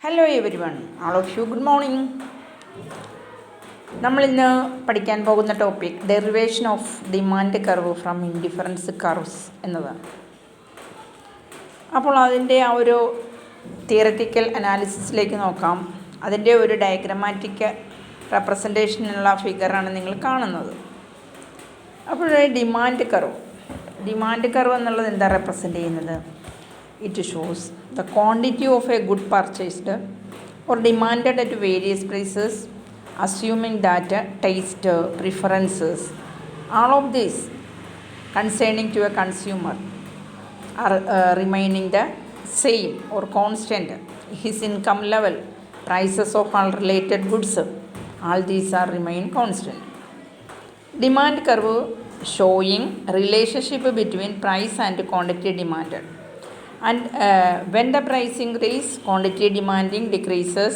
Hello every one, all of you good morning. നമ്മളിന്ന് പഠിക്കാൻ പോകുന്ന topic derivation of demand curve from indifference curves എന്നതാണ്. അപ്പോൾ അതിൻ്റെ ആ ഒരു തിയററ്റിക്കൽ അനാലിസിസിലേക്ക് നോക്കാം. അതിൻ്റെ ഒരു ഡയഗ്രമാറ്റിക് റെപ്രസെൻറ്റേഷനുള്ള ഫിഗറാണ് നിങ്ങൾ കാണുന്നത്. അപ്പോൾ ഡിമാൻഡ് കർവ് എന്നുള്ളത് എന്താ റെപ്രസെൻ്റ് ചെയ്യുന്നത്? It shows the quantity of a good purchased or demanded at various prices, assuming that taste, preferences, all of these concerning to a consumer are remaining the same or constant. His income level, prices of all related goods, all these are remain constant. Demand curve showing relationship between price and quantity demanded. And when the price increases, quantity demanding decreases.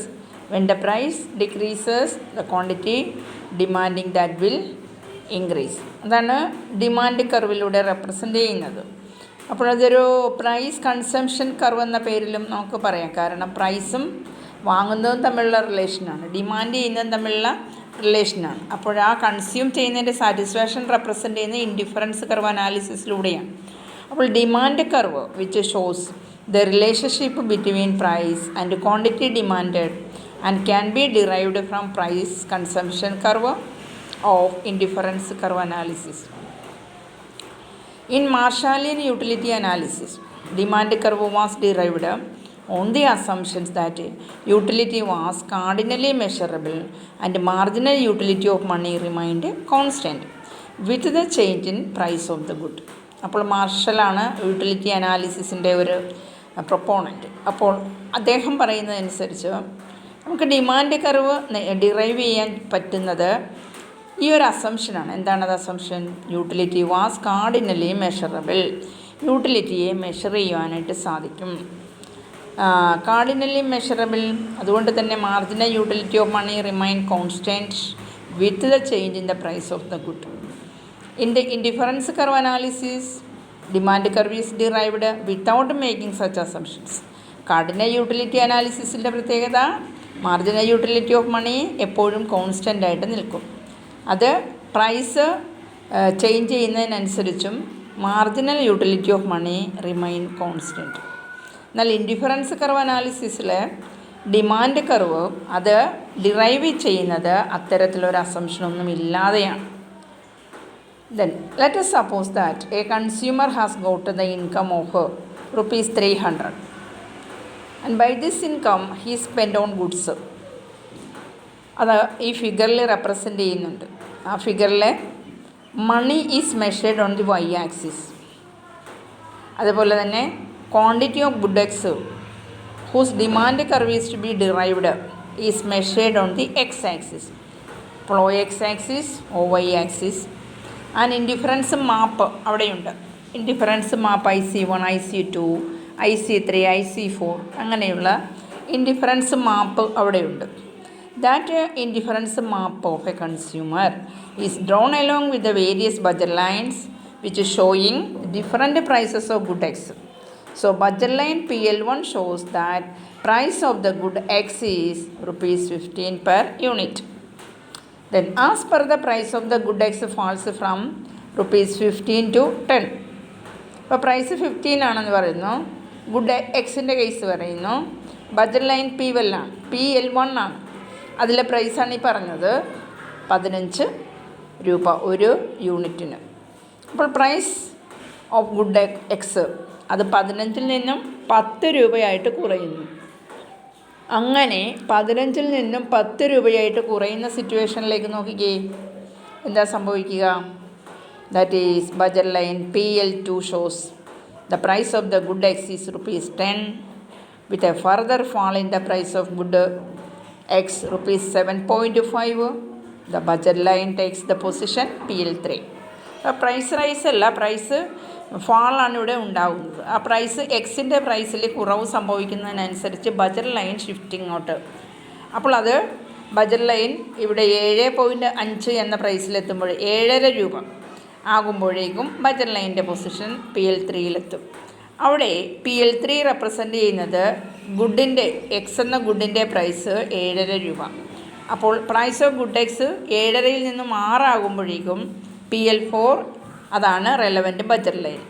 When the price decreases, the quantity demanding that will increase. അതാണ് demand കർവിലൂടെ represent ചെയ്യുന്നത്. അപ്പോൾ അതൊരു price consumption curve എന്ന പേരിലും നമുക്ക് പറയാം. കാരണം പ്രൈസും വാങ്ങുന്നതും തമ്മിലുള്ള റിലേഷനാണ്, ഡിമാൻഡ് ചെയ്യുന്നതും തമ്മിലുള്ള റിലേഷനാണ്. അപ്പോൾ ആ കൺസ്യൂം ചെയ്യുന്നതിൻ്റെ സാറ്റിസ്ഫാക്ഷൻ റെപ്രസെൻ്റ് ചെയ്യുന്നത് ഇൻഡിഫറൻസ് കർവ് അനാലിസിസിലൂടെയാണ്. അപ്പോൾ demand curve which shows the relationship between price and quantity demanded and can be derived from price consumption curve of indifference curve analysis. In Marshallian utility analysis, demand curve was derived on the assumptions that utility was cardinally measurable and marginal utility of money remained constant with the change in price of the good. അപ്പോൾ മാർഷലാണ് utility അനാലിസിസിൻ്റെ ഒരു പ്രൊപ്പോണൻറ്റ്. അപ്പോൾ അദ്ദേഹം പറയുന്നതനുസരിച്ച് നമുക്ക് demand curve derive ചെയ്യാൻ പറ്റുന്നത് ഈ ഒരു അസംഷനാണ്. എന്താണത് അസംഷൻ? Utility was cardinally measurable. യൂട്ടിലിറ്റിയെ മെഷർ ചെയ്യുവാനായിട്ട് സാധിക്കും. കാർഡിനലി മെഷറബിൾ, അതുകൊണ്ട് തന്നെ marginal utility of money remain constant with the change in the price of the good. In the indifference curve analysis, demand curve is derived without making such assumptions. Cardinal utility അനാലിസിസിൻ്റെ പ്രത്യേകത, marginal utility of മണി എപ്പോഴും constant ആയിട്ട് നിൽക്കും. അത് price change ചെയ്യുന്നതിനനുസരിച്ചും marginal utility of money remain constant. എന്നാൽ indifference curve അനാലിസിസിൽ demand curve അത് ഡിറൈവ് ചെയ്യുന്നത് അത്തരത്തിലൊരു അസംഷനൊന്നും ഇല്ലാതെയാണ്. Then let us suppose that a consumer has got the income of rupees 300 and by this income he spent on goods. അത് ഈ ഫിഗറിൽ represent ചെയ്യുന്നുണ്ട്. ആ ഫിഗറിൽ money is measured on the Y axis. അതുപോലെ തന്നെ quantity of good X whose demand curve is to be derived is measured on the X axis. അപ്പോൾ O X axis, O Y axis. And indifference map അവിടെയുണ്ട്. Indifference മാപ്പ് IC1, IC2, IC3, IC4 അങ്ങനെയുള്ള indifference map അവിടെയുണ്ട്. That indifference map of a consumer is drawn along with the various budget lines which showing different prices of good X. So budget line PL1 shows that price of the good X is ₹15 per unit. Then as per the price of the good X falls from ₹15 to 10. ഇപ്പോൾ price 15 ആണെന്ന് പറയുന്നു, good എക്സിൻ്റെ case പറയുന്നു, budget line PL1 ആണ്. അതിലെ പ്രൈസാണ് ഈ പറഞ്ഞത് ₹15 ഒരു യൂണിറ്റിന്. അപ്പോൾ പ്രൈസ് ഓഫ് ഗുഡ് എക്സ് അത് 15 നിന്നും ₹10 കുറയുന്നു. അങ്ങനെ 15 നിന്നും ₹10 കുറയുന്ന സിറ്റുവേഷനിലേക്ക് നോക്കിക്കേ, എന്താ സംഭവിക്കുക? That is budget line PL2 shows the price of the good X is ₹10 with a further fall in the price of good X ₹7.5. The budget line takes the position PL3. Price rise അല്ല, price ഫാളാണ് ഇവിടെ ഉണ്ടാകുന്നത്. ആ price എക്സിൻ്റെ പ്രൈസിൽ കുറവ് സംഭവിക്കുന്നതിനനുസരിച്ച് budget line shifting out. അപ്പോൾ അത് ബജറ്റ് ലൈൻ ഇവിടെ 7.5 എന്ന പ്രൈസിലെത്തുമ്പോൾ ₹7 ആകുമ്പോഴേക്കും ബജറ്റ് ലൈനിൻ്റെ പൊസിഷൻ PL3-യിലെത്തും. അവിടെ PL3 റെപ്രസെൻ്റ് ചെയ്യുന്നത് ഗുഡിൻ്റെ എക്സ് എന്ന ഗുഡിൻ്റെ പ്രൈസ് 7.5 രൂപ. അപ്പോൾ പ്രൈസ് ഓഫ് ഗുഡ് എക്സ് 7.5-ൽ നിന്നും 6 ആകുമ്പോഴേക്കും PL4 അതാണ് റെലവൻറ്റ് ബജറ്റ് ലൈൻ.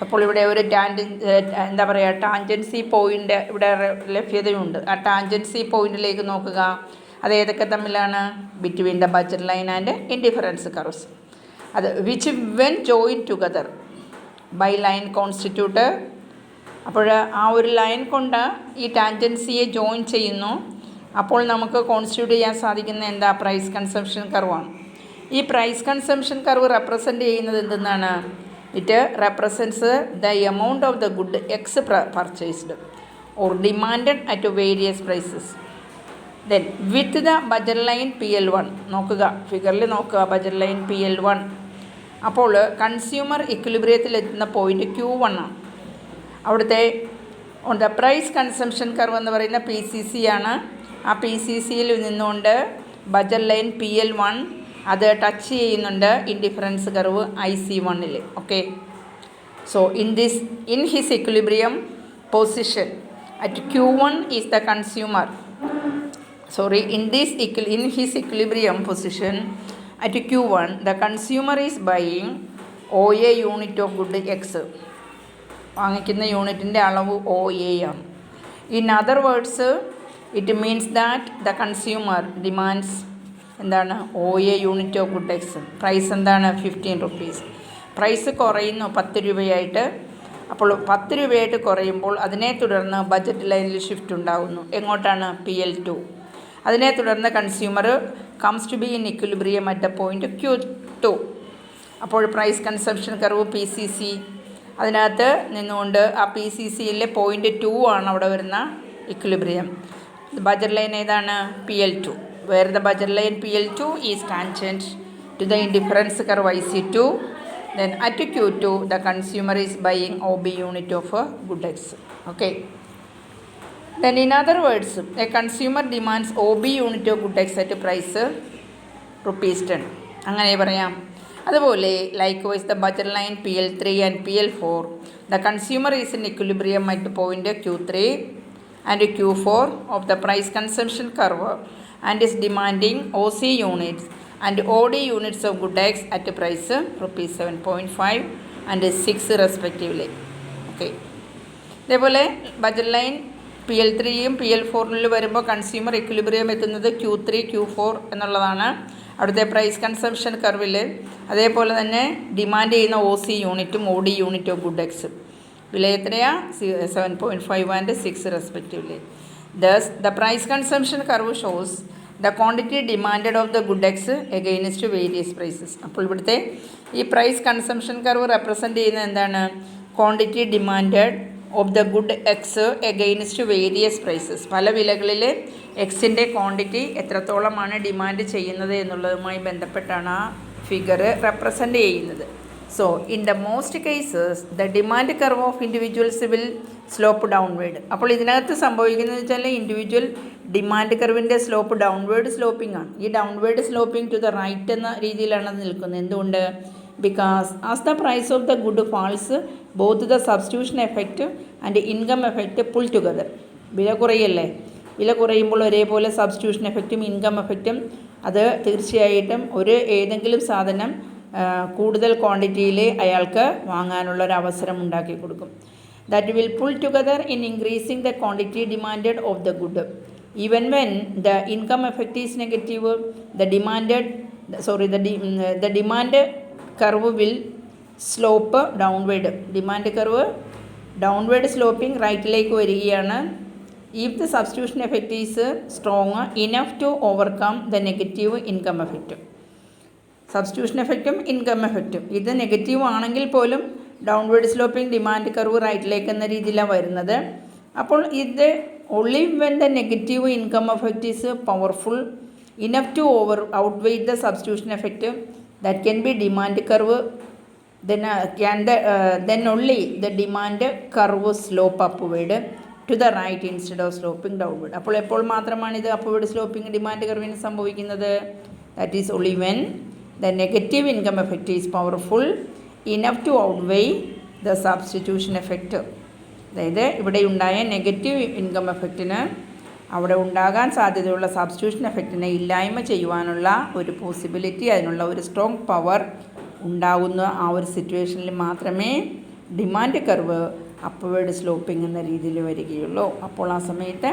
അപ്പോൾ ഇവിടെ ഒരു ടാൻജൻസി പോയിൻ്റ് ഇവിടെ ലഭ്യതയുണ്ട്. ആ ടാൻജൻസി പോയിൻറ്റിലേക്ക് നോക്കുക. അത് ഏതൊക്കെ തമ്മിലാണ്? Between the budget line and indifference curves. അത് which when join together by line constitute. അപ്പോൾ ആ ഒരു ലൈൻ കൊണ്ട് ഈ ടാൻജൻസിയെ ജോയിൻ ചെയ്യുന്നു. അപ്പോൾ നമുക്ക് കോൺസ്റ്റിറ്റ്യൂട്ട് ചെയ്യാൻ സാധിക്കുന്ന എന്താ? പ്രൈസ് കൺസംഷൻ കർവാണ്. ഈ പ്രൈസ് കൺസംഷൻ കർവ് റെപ്രസെൻ്റ് ചെയ്യുന്നത് എന്തെന്നാണ്? It represents the amount of the good X purchased or demanded at various prices. Then with the budget line PL1. നോക്കുക, ഫിഗറിൽ നോക്കുക, ബജറ്റ് ലൈൻ PL1. അപ്പോൾ കൺസ്യൂമർ ഇക്വിലിബ്രിയത്തിലെത്തുന്ന പോയിൻ്റ് Q1 ആണ്. അവിടുത്തെ ദ പ്രൈസ് കൺസംഷൻ കർവ് എന്ന് പറയുന്ന PCC ആണ്. ആ PCCയിൽ നിന്നുകൊണ്ട് ബജറ്റ് ലൈൻ PL1 അത് ടച്ച് ചെയ്യുന്നുണ്ട് ഇൻഡിഫറൻസ് കർവ് IC1-ൽ. Okay, so in his equilibrium position at Q1 is the consumer. in his equilibrium position at Q1, the consumer is buying OA unit of good X. വാങ്ങിക്കുന്ന യൂണിറ്റിൻ്റെ അളവ് OA ആണ്. In other words it means that the consumer demands എന്താണ്? OA unit of good X. Price എന്താണ്? 15 rupees. Price കുറയുന്നു 10 രൂപയായിട്ട്. അപ്പോൾ 10 രൂപയായിട്ട് കുറയുമ്പോൾ അതിനെ തുടർന്ന് ബജറ്റ് ലൈനിൽ ഷിഫ്റ്റ് ഉണ്ടാകുന്നു. എങ്ങോട്ടാണ്? PL2. അതിനെ തുടർന്ന് consumer comes to be in equilibrium at the point Q2. അപ്പോൾ പ്രൈസ് കൺസംഷൻ കർവ് PCC അതിനകത്ത് നിന്നുകൊണ്ട് ആ PCCയിലെ പോയിൻ്റ് 2 ആണ് അവിടെ വരുന്ന ഇക്വിലിബ്രിയം. ബജറ്റ് ലൈൻ ഏതാണ്? PL2. Where the budget line PL2 is tangent to the indifference curve IC2. Then at Q2 the consumer is buying OB unit of good X. Okay, then in other words a consumer demands OB unit of good X at price ₹10. അങ്ങനെ പറയാം. അതുപോലെ likewise the budget line PL3 and PL4 the consumer is in equilibrium at point Q3 and Q4 of the price consumption curve and is demanding OC units and OD units of good X at price ₹7.5 and 6 respectively. Okay, അതേപോലെ budget line PL3യും PL4 വരുമ്പോൾ consumer equilibrium എത്തുന്നത് Q3 Q4 എന്നുള്ളതാണ് അവിടുത്തെ price consumption കർവിൽ. അതേപോലെ തന്നെ demand ചെയ്യുന്ന OC യൂണിറ്റും OD യൂണിറ്റും ഓഫ് ഗുഡ് എക്സ് വില എത്രയാ? 7.5 and 6 respectively. Thus the price consumption curve shows the quantity demanded of the good X against various prices. അപ്പോൾ ഇവിടുത്തെ ഈ പ്രൈസ് കൺസംഷൻ കർവ് റെപ്രസെൻ്റ് ചെയ്യുന്നത് എന്താണ്? Quantity demanded of the good X against various prices. പല വിലകളിൽ എക്സിൻ്റെ quantity എത്രത്തോളമാണ് demand ചെയ്യുന്നത് എന്നുള്ളതുമായി ബന്ധപ്പെട്ടാണ് ആ ഫിഗർ റെപ്രസെൻ്റ് ചെയ്യുന്നത്. So in the most cases the demand curve of individuals will slope downward. അപ്പോൾ ഇതിനകത്ത് സംഭവിക്കുന്നത് വെച്ചാൽ ഇൻഡിവിജ്വൽ ഡിമാൻഡ് കർവിൻ്റെ സ്ലോപ്പ് ഡൗൺവേർഡ് സ്ലോപ്പിംഗ് ആണ്. ഈ downward sloping to the right എന്ന രീതിയിലാണ് അത് നിൽക്കുന്നത്. എന്തുകൊണ്ട്? because as the price of the good falls both the substitution effect and income effect pull together. വില കുറയല്ലേ, വില കുറയുമ്പോൾ ഒരേപോലെ സബ്സ്റ്റിറ്റ്യൂഷൻ എഫക്റ്റും ഇൻകം എഫക്റ്റും അത് തീർച്ചയായിട്ടും ഏതെങ്കിലും സാധനം കൂടുതൽ ക്വാണ്ടിറ്റിയിൽ അയാൾക്ക് വാങ്ങാനുള്ളൊരു അവസരം ഉണ്ടാക്കി കൊടുക്കും. That will pull together in increasing the quantity demanded of the good. Even when the income effect is negative the demand curve will slope downward. Demand curve downward sloping റൈറ്റിലേക്ക് വരികയാണ്. If the substitution effect is strong enough to overcome the negative income effect. സബ്സ്റ്റിറ്റ്യൂഷൻ എഫക്റ്റും ഇൻകം എഫക്റ്റും ഇത് negative ആണെങ്കിൽ പോലും downward sloping demand curve റൈറ്റിലേക്ക് എന്ന രീതിയിലാണ് വരുന്നത്. അപ്പോൾ ഇത് only when the negative income effect is powerful enough to outweigh the substitution effect that can be demand curve, then only the demand curve slope upward to the right instead of sloping downward. അപ്പോൾ എപ്പോൾ മാത്രമാണ് ഇത് upward sloping demand കർവിന് സംഭവിക്കുന്നത്? that is only when the negative income effect is powerful enough to outweigh the substitution effect. അതായത് ഇവിടെ ഉണ്ടായ negative income എഫക്റ്റിന് അവിടെ ഉണ്ടാകാൻ സാധ്യതയുള്ള സബ്സ്റ്റിറ്റ്യൂഷൻ എഫക്റ്റിനെ ഇല്ലായ്മ ചെയ്യുവാനുള്ള ഒരു പോസിബിലിറ്റി, അതിനുള്ള ഒരു സ്ട്രോങ് പവർ ഉണ്ടാകുന്ന ആ ഒരു സിറ്റുവേഷനിൽ മാത്രമേ ഡിമാൻഡ് കർവ് അപ്വേർഡ് സ്ലോപ്പിംഗ് എന്ന രീതിയിൽ വരികയുള്ളൂ. അപ്പോൾ ആ സമയത്ത്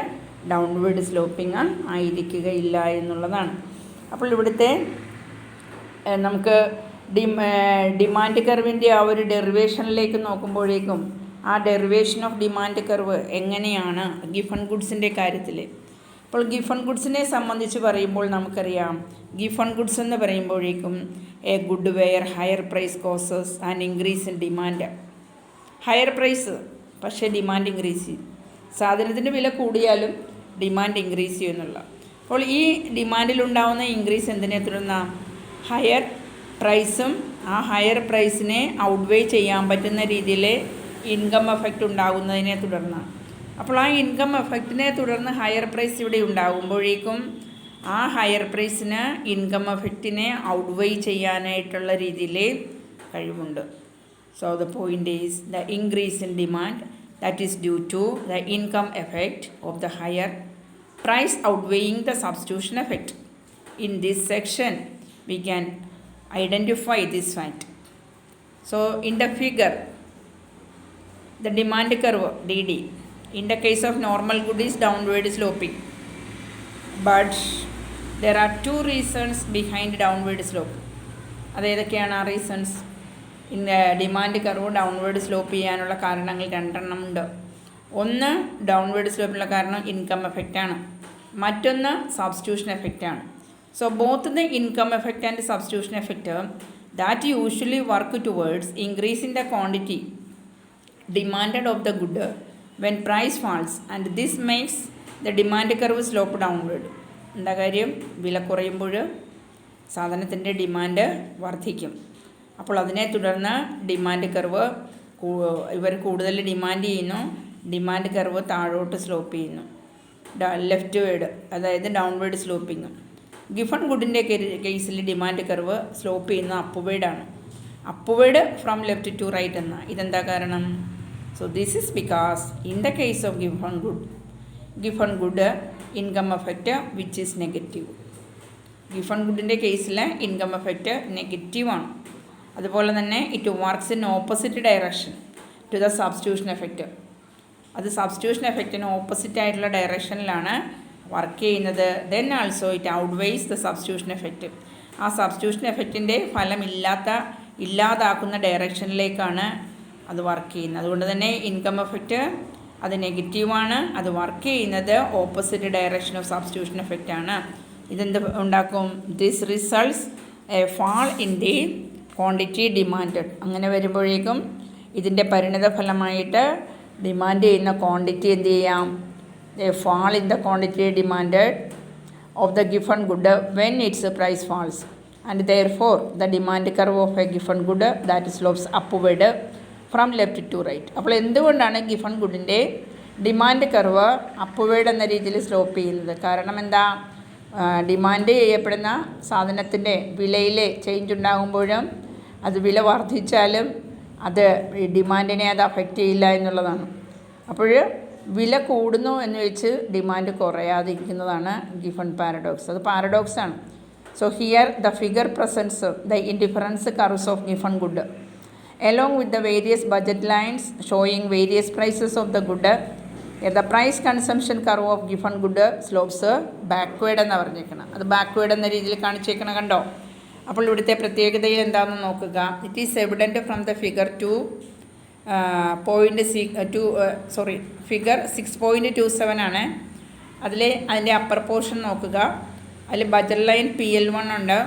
ഡൗൺവേർഡ് സ്ലോപ്പിംഗ് ആയിരിക്കുകയില്ല എന്നുള്ളതാണ്. അപ്പോൾ ഇവിടുത്തെ നമുക്ക് ഡിമാൻഡ് കർവിൻ്റെ ആ ഒരു ഡെറിവേഷനിലേക്ക് നോക്കുമ്പോഴേക്കും ആ ഡെറിവേഷൻ ഓഫ് ഡിമാൻഡ് കർവ് എങ്ങനെയാണ് ഗിഫൺ ഗുഡ്സിൻ്റെ കാര്യത്തിൽ. അപ്പോൾ ഗിഫൺ ഗുഡ്സിനെ സംബന്ധിച്ച് പറയുമ്പോൾ നമുക്കറിയാം, ഗിഫൺ ഗുഡ്സ് എന്ന് പറയുമ്പോഴേക്കും a good where higher price causes and increase in demand. Higher price പക്ഷേ ഡിമാൻഡ് ഇൻക്രീസ് ചെയ്യും. സാധനത്തിൻ്റെ വില കൂടിയാലും ഡിമാൻഡ് ഇൻക്രീസ് ചെയ്യുന്നുള്ള. അപ്പോൾ ഈ ഡിമാൻഡിലുണ്ടാവുന്ന ഇൻക്രീസ് എന്തിനെ തുടർന്ന ഹയർ പ്രൈസും ആ ഹയർ പ്രൈസിനെ ഔട്ട്വേ ചെയ്യാൻ പറ്റുന്ന രീതിയിൽ ഇൻകം എഫക്റ്റ് ഉണ്ടാകുന്നതിനെ തുടർന്ന്. അപ്പോൾ ആ ഇൻകം എഫക്റ്റിനെ തുടർന്ന് ഹയർ പ്രൈസ് ഇവിടെ ഉണ്ടാകുമ്പോഴേക്കും ആ ഹയർ പ്രൈസിന് ഇൻകം എഫക്റ്റിനെ ഔട്ട്വേ ചെയ്യാനായിട്ടുള്ള രീതിയിൽ കഴിവുണ്ട്. So the point is the increase in demand that is due to the income effect of the higher price outweighing the substitution effect. In this section we can identify this fact. So in the figure, the demand curve DD in the case of normal good is downward sloping, but there are two reasons behind downward slope. അതേതൊക്കെയാണ് ആ reasons? ഇന്ന് demand curve downward slope ചെയ്യാനുള്ള കാരണങ്ങൾ രണ്ടെണ്ണം ഉണ്ട്. ഒന്ന് downward സ്ലോപ്പിനുള്ള കാരണം income എഫക്റ്റാണ്, മറ്റൊന്ന് സബ്സ്റ്റിറ്റ്യൂഷൻ എഫക്റ്റാണ്. So both the income effect and substitution effect that usually work towards increasing the quantity demanded of the good when price falls and this makes the demand curve slope downward. എന്താ കാര്യം? വില കുറയുമ്പോൾ സാധനത്തിൻ്റെ demand വർദ്ധിക്കും. അപ്പോൾ അതിനെ തുടർന്ന് demand curve ഇവർ കൂടുതൽ ഡിമാൻഡ് ചെയ്യുന്നു, ഡിമാൻഡ് കർവ് താഴോട്ട് സ്ലോപ്പ് ചെയ്യുന്നു, ലെഫ്റ്റ് വേർഡ്, അതായത് ഡൗൺവേർഡ് സ്ലോപ്പിങ്. ഗിഫൺ ഗുഡിൻ്റെ കേസിൽ ഡിമാൻഡ് കർവ് സ്ലോപ്പ് ചെയ്യുന്ന അപ്വേർഡാണ്, upward from left to right എന്ന. ഇതെന്താ കാരണം? So this is because in the case of Giffen good income effect which is negative. Giffen ഗുഡിൻ്റെ കേസിൽ ഇൻകം എഫക്റ്റ് നെഗറ്റീവാണ്. അതുപോലെ തന്നെ it works in opposite direction to the substitution effect. അത് substitution എഫക്റ്റിന് ഓപ്പോസിറ്റ് ആയിട്ടുള്ള ഡയറക്ഷനിലാണ് വർക്ക് ചെയ്യുന്നത്. Then also it outweighs the substitution effect. ആ സബ്സ്റ്റിറ്റ്യൂഷൻ എഫക്റ്റിൻ്റെ ഫലം ഇല്ലാതാക്കുന്ന ഡയറക്ഷനിലേക്കാണ് അത് വർക്ക് ചെയ്യുന്നത്. അതുകൊണ്ട് തന്നെ ഇൻകം എഫക്റ്റ് അത് നെഗറ്റീവാണ്, അത് വർക്ക് ചെയ്യുന്നത് opposite direction of substitution effect ആണ്. ഇതെന്ത് ഉണ്ടാക്കും? This results A fall in the quantity demanded. അങ്ങനെ വരുമ്പോഴേക്കും ഇതിൻ്റെ പരിണിത ഫലമായിട്ട് ഡിമാൻഡ് ചെയ്യുന്ന ക്വാണ്ടിറ്റി എന്ത് ചെയ്യാം? A fall in the quantity demanded of the Giffen good when its price falls and therefore the demand curve of a Giffen good that slopes upward from left to right. അപ്പോൾ എന്തുകൊണ്ടാണ് Giffen ഗുഡിൻ്റെ demand curve upward എന്ന രീതിയിൽ slope ചെയ്യുന്നത്? കാരണം എന്താ? Demand ചെയ്യപ്പെടുന്ന സാധനത്തിൻ്റെ വിലയിൽ ചേഞ്ച് ഉണ്ടാകുമ്പോഴും അത് വില വർദ്ധിച്ചാലും അത് ഡിമാൻഡിനെ അത് അഫക്റ്റ് ചെയ്യില്ല എന്നുള്ളതാണ്. അപ്പോൾ വില കൂടുന്നു എന്ന് വെച്ച് ഡിമാൻഡ് കുറയാതിരിക്കുന്നതാണ് ഗിഫൺ പാരഡോക്സ്. അത് പാരഡോക്സാണ്. So here the figure presents the indifference curves of Giffen good along with the various budget lines showing various prices of the good. The price consumption curve of given good slopes backward എന്ന് പറഞ്ഞേക്കണം. അത് backward എന്ന രീതിയിൽ കാണിച്ചേക്കണം, കണ്ടോ? അപ്പോൾ ഇവിടുത്തെ പ്രത്യേകതയിൽ എന്താണെന്ന് നോക്കുക. It is evident from the figure figure 6.27 ആണ്. അതിൻ്റെ അപ്പർ പോർഷൻ നോക്കുക. അതിൽ ബജറ്റ് ലൈൻ PL1 ഉണ്ട്,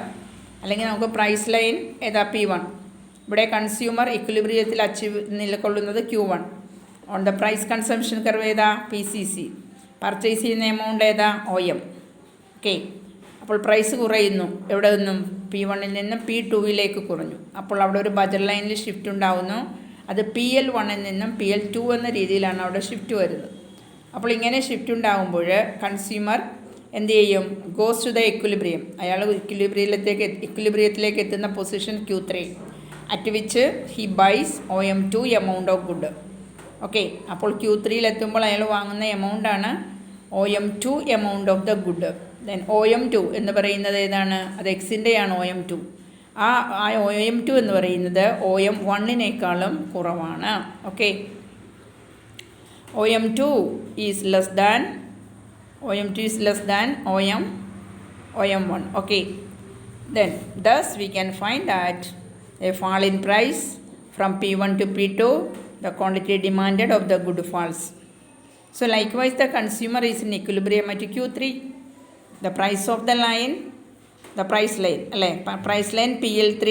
അല്ലെങ്കിൽ നമുക്ക് പ്രൈസ് ലൈൻ ഏതാ P1. ഇവിടെ കൺസ്യൂമർ ഇക്വിലിബ്രിയത്തിൽ നിലകൊള്ളുന്നത് Q1. On the price consumption curve ഏതാ? PCC. പർച്ചേസ് ചെയ്യുന്ന എമൗണ്ട് ഏതാ? OM. ഓക്കെ. അപ്പോൾ പ്രൈസ് കുറയുന്നു, എവിടെ നിന്നും? P1 നിന്നും P2 കുറഞ്ഞു. അപ്പോൾ അവിടെ ഒരു ബജറ്റ് ലൈനിൽ ഷിഫ്റ്റ് ഉണ്ടാകുന്നു. അത് PL1 നിന്നും PL2 എന്ന രീതിയിലാണ് അവിടെ ഷിഫ്റ്റ് വരുന്നത്. അപ്പോൾ ഇങ്ങനെ ഷിഫ്റ്റ് ഉണ്ടാകുമ്പോൾ കൺസ്യൂമർ എന്ത് ചെയ്യും? Goes to the equilibrium. അയാൾ ഇക്വിലിബ്രിയത്തിലേക്ക് എത്തുന്ന position Q3 at which he buys OM2 amount of good. ഓക്കെ. അപ്പോൾ Q3 എത്തുമ്പോൾ അയാൾ വാങ്ങുന്ന എമൗണ്ടാണ് OM2 amount of the good. Then OM2 എന്ന് പറയുന്നത് ഏതാണ്? അത് എക്സിൻ്റെയാണ് OM2. ആ OM2 എന്ന് പറയുന്നത് OM1-നേക്കാളും കുറവാണ്. Okay. OM2 is less than OM1. Okay. Then thus we can find that a fall in price from P1 to P2, the quantity demanded of the good falls. So likewise the consumer is in equilibrium at Q3. The price of the line, the price line അല്ലേ, price line PL3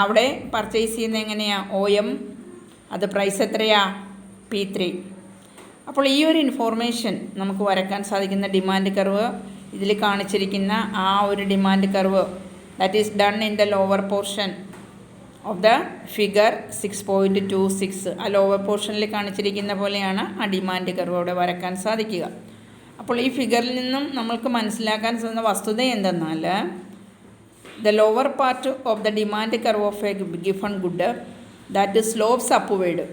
അവിടെ purchase ചെയ്യുന്നത് എങ്ങനെയാണ്? OM, അത് price എത്രയാ? P3. അപ്പോൾ ഈ ഒരു information നമുക്ക് വരയ്ക്കാൻ സാധിക്കുന്ന ഡിമാൻഡ് കർവ് ഇതിൽ കാണിച്ചിരിക്കുന്ന ആ ഒരു demand curve that is done in the lower portion of the figure 6.26. ആ ലോവർ പോർഷനിൽ കാണിച്ചിരിക്കുന്ന പോലെയാണ് ആ ഡിമാൻഡ് കർവ് അവിടെ വരയ്ക്കാൻ സാധിക്കുക. അപ്പോൾ ഈ ഫിഗറിൽ നിന്നും നമ്മൾക്ക് മനസ്സിലാക്കാൻ സാധിക്കുന്ന വസ്തുത എന്തെന്നാൽ the lower part of the demand curve of a Giffen good that slopes upward.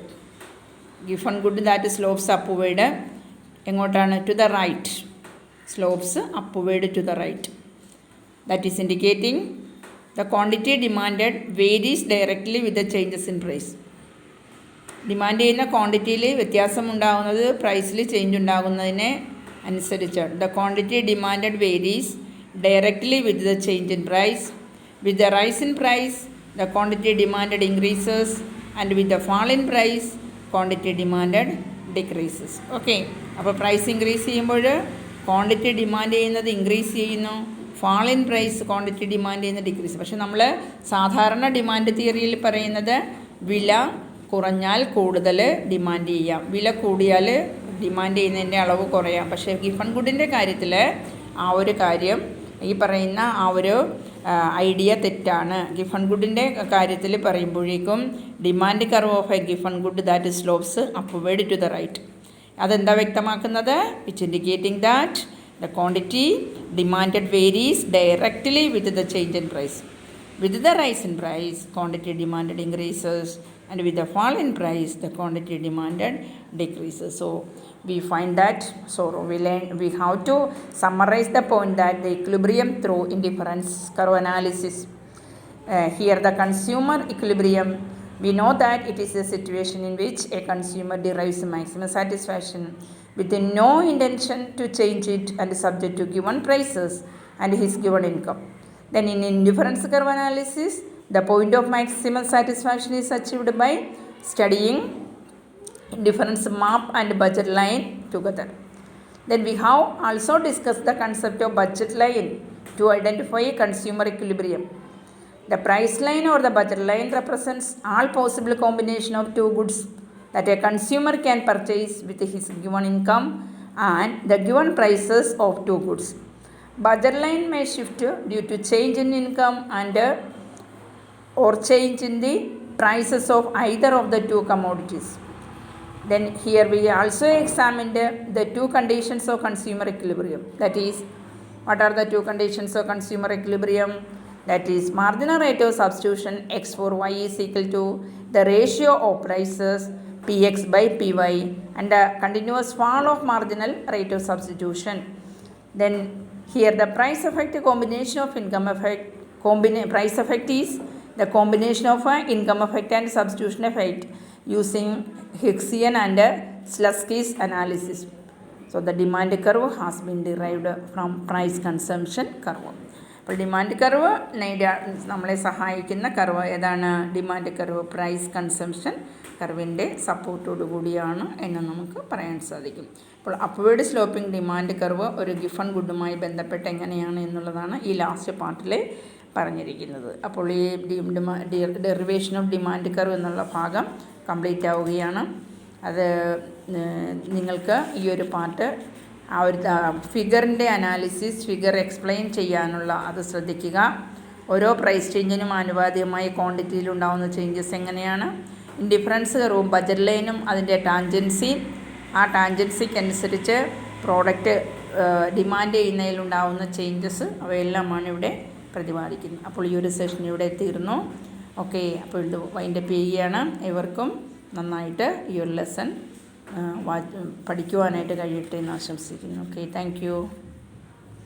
Giffen good that slopes upward എങ്ങോട്ടാണ്? To the right. Slopes upward to the right. That is indicating the quantity demanded varies directly with the changes in price. Demand ചെയ്യുന്ന ക്വാണ്ടിറ്റിയിൽ വ്യത്യാസം ഉണ്ടാകുന്നത് പ്രൈസിൽ change ഉണ്ടാകുന്നതിനെ അനുസരിച്ചാണ്. The quantity demanded varies directly with the change in price. With the rise in price the quantity demanded increases and with the fall in price quantity demanded decreases. Okay. അപ്പോൾ price increase ചെയ്യുമ്പോൾ quantity demand ചെയ്യുന്നത് increase ചെയ്യുന്നു, fall in price quantity demand ചെയ്യുന്നത് decrease. പക്ഷെ നമ്മൾ സാധാരണ demand തിയറിയിൽ പറയുന്നത് വില കുറഞ്ഞാൽ കൂടുതൽ ഡിമാൻഡ് ചെയ്യാം, വില കൂടിയാൽ ഡിമാൻഡ് ചെയ്യുന്നതിൻ്റെ അളവ് കുറയാം. പക്ഷേ ഗിഫൺ ഗുഡിൻ്റെ കാര്യത്തിൽ ആ ഒരു കാര്യം, ഈ പറയുന്ന ആ ഒരു ഐഡിയ തെറ്റാണ്. ഗിഫൺ ഗുഡിൻ്റെ കാര്യത്തിൽ പറയുമ്പോഴേക്കും demand curve of a Giffen good that slopes upward to the right. അതെന്താ വ്യക്തമാക്കുന്നത്? It's indicating that the quantity demanded varies directly with the change in price. With the rise in price quantity demanded increases and with the fall in price the quantity demanded decreases. So we find that, so we have to summarize the point that the equilibrium through indifference curve analysis. Here the consumer equilibrium, we know that it is a situation in which a consumer derives maximum satisfaction with no intention to change it and subject to given prices and his given income. Then in indifference curve analysis, the point of maximum satisfaction is achieved by studying indifference map and budget line together. Then we have also discussed the concept of budget line to identify consumer equilibrium. The price line or the budget line represents all possible combination of two goods that a consumer can purchase with his given income and the given prices of two goods. Budget line may shift due to change in income and or change in the prices of either of the two commodities. Then here we also examined the two conditions of consumer equilibrium. That is, what are the two conditions of consumer equilibrium? That is, marginal rate of substitution x for y is equal to the ratio of prices px by py and the continuous fall of marginal rate of substitution. Then here the price effect combination of income effect, price effect is the combination of income effect and substitution effect using Hicksian and Slutsky's analysis. So the demand curve has been derived from price consumption curve. അപ്പോൾ demand curve നമ്മളെ സഹായിക്കുന്ന curve ഏതാണ്? Demand curve price consumption കർവിൻ്റെ സപ്പോർട്ടോടു കൂടിയാണ് എന്ന് നമുക്ക് പറയാൻ സാധിക്കും. അപ്പോൾ അപ്വേർഡ് സ്ലോപ്പിംഗ് ഡിമാൻഡ് കർവ് ഒരു ഗിഫൺ ഗുഡുമായി ബന്ധപ്പെട്ട് എങ്ങനെയാണ് എന്നുള്ളതാണ് ഈ ലാസ്റ്റ് പാർട്ടിൽ പറഞ്ഞിരിക്കുന്നത്. അപ്പോൾ ഈ ഡെറിവേഷൻ ഓഫ് ഡിമാൻഡ് കർവ് എന്നുള്ള ഭാഗം കംപ്ലീറ്റ് ആവുകയാണ്. അത് നിങ്ങൾക്ക് ഈ ഒരു പാർട്ട് ആ ഒരു ഫിഗറിൻ്റെ അനാലിസിസ്, ഫിഗർ എക്സ്പ്ലെയിൻ ചെയ്യാനുള്ള അത് ശ്രദ്ധിക്കുക. ഓരോ പ്രൈസ് ചേഞ്ചിനും ആനുപാതികമായി ക്വാണ്ടിറ്റിയിൽ ഉണ്ടാകുന്ന ചേഞ്ചസ് എങ്ങനെയാണ്, ഇൻഡിഫറൻസ് കർവും ബജറ്റ് ലൈനും അതിൻ്റെ ടാൻജൻസി, ആ ടാൻജൻസിക്ക് അനുസരിച്ച് പ്രോഡക്റ്റ് ഡിമാൻഡ് ചെയ്യുന്നതിലുണ്ടാകുന്ന ചേഞ്ചസ്, അവയെല്ലാമാണ് ഇവിടെ പ്രതിപാദിക്കുന്നത്. അപ്പോൾ ഈ ഒരു സെഷൻ ഇവിടെ തീർന്നു. ഓക്കെ, അപ്പോൾ ഇത് വൈൻഡപ്പ് ചെയ്യുകയാണ്. ഏവർക്കും നന്നായിട്ട് ഈ ഒരു ലെസൺ പഠിക്കുവാനായിട്ട് കഴിയട്ടെ എന്ന് ആശംസിക്കുന്നു. Okay, thank you.